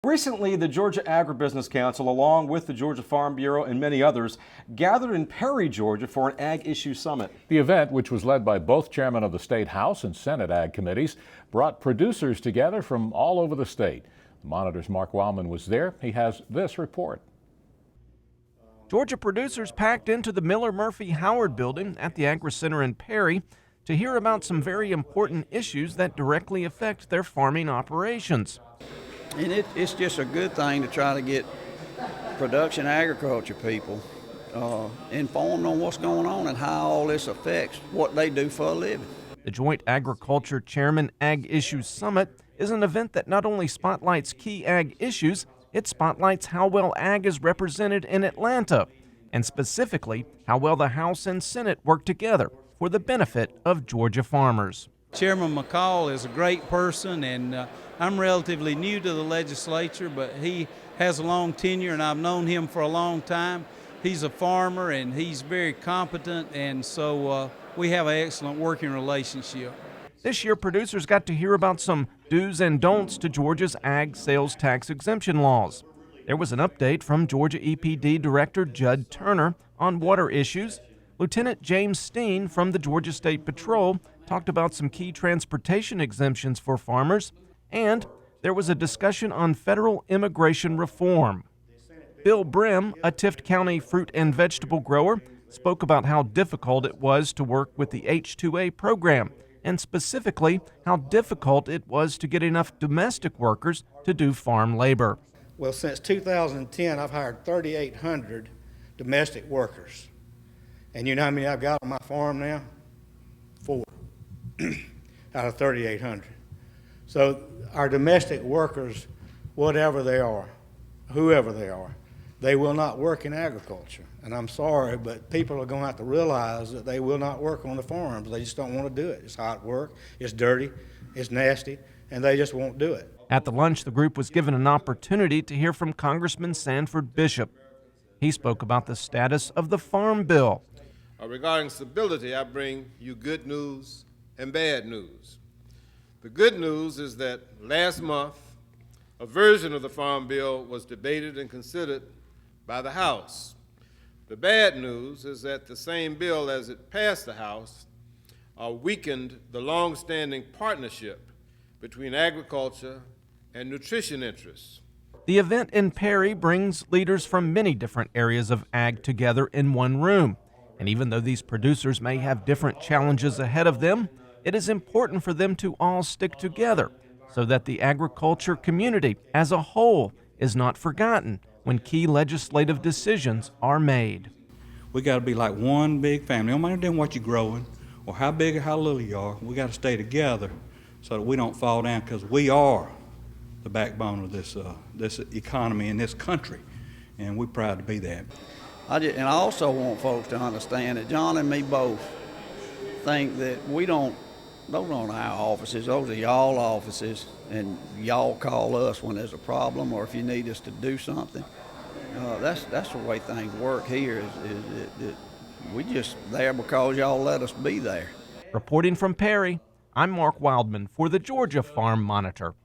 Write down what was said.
Recently, the Georgia Agribusiness Council, along with the Georgia Farm Bureau and many others, gathered in Perry, Georgia for an Ag Issue Summit. The event, which was led by both chairmen of the State House and Senate Ag committees, brought producers together from all over the state. The Monitor's Mark Wildman was there. He has this report. Georgia producers packed into the Miller Murphy Howard building at the Agri Center in Perry to hear about some very important issues that directly affect their farming operations. And it's just a good thing to try to get production agriculture people informed on what's going on and how all this affects what they do for a living. The Joint Agriculture Chairman Ag Issues Summit is an event that not only spotlights key ag issues, it spotlights how well ag is represented in Atlanta, and specifically how well the House and Senate work together for the benefit of Georgia farmers. Chairman McCall is a great person, and I'm relatively new to the legislature, but he has a long tenure, and I've known him for a long time. He's a farmer, and he's very competent, and so we have an excellent working relationship. This year, producers got to hear about some do's and don'ts to Georgia's ag sales tax exemption laws. There was an update from Georgia EPD Director Judd Turner on water issues. Lieutenant James Steen from the Georgia State Patrol talked about some key transportation exemptions for farmers, and there was a discussion on federal immigration reform. Bill Brim, a Tift County fruit and vegetable grower, spoke about how difficult it was to work with the H-2A program, and specifically how difficult it was to get enough domestic workers to do farm labor. Well, since 2010, I've hired 3,800 domestic workers. And you know how many I've got on my farm now? 4 out of 3,800. So our domestic workers, whatever they are, whoever they are, they will not work in agriculture. And I'm sorry, but people are going to have to realize that they will not work on the farms. They just don't want to do it. It's hot work, it's dirty, it's nasty, and they just won't do it. At the lunch, the group was given an opportunity to hear from Congressman Sanford Bishop. He spoke about the status of the Farm Bill. Regarding stability, I bring you good news and bad news. The good news is that last month, a version of the Farm Bill was debated and considered by the House. The bad news is that the same bill, as it passed the House, weakened the long-standing partnership between agriculture and nutrition interests. The event in Perry brings leaders from many different areas of ag together in one room. And even though these producers may have different challenges ahead of them, it is important for them to all stick together so that the agriculture community as a whole is not forgotten when key legislative decisions are made. We got to be like one big family. No matter what you're growing or how big or how little you are, we got to stay together so that we don't fall down, because we are the backbone of this economy in this country, and we're proud to be that. And I also want folks to understand that John and me both think that we don't own our offices. Those are y'all offices, and y'all call us when there's a problem or if you need us to do something. That's the way things work here. Is we just there because y'all let us be there. Reporting from Perry, I'm Mark Wildman for the Georgia Farm Monitor.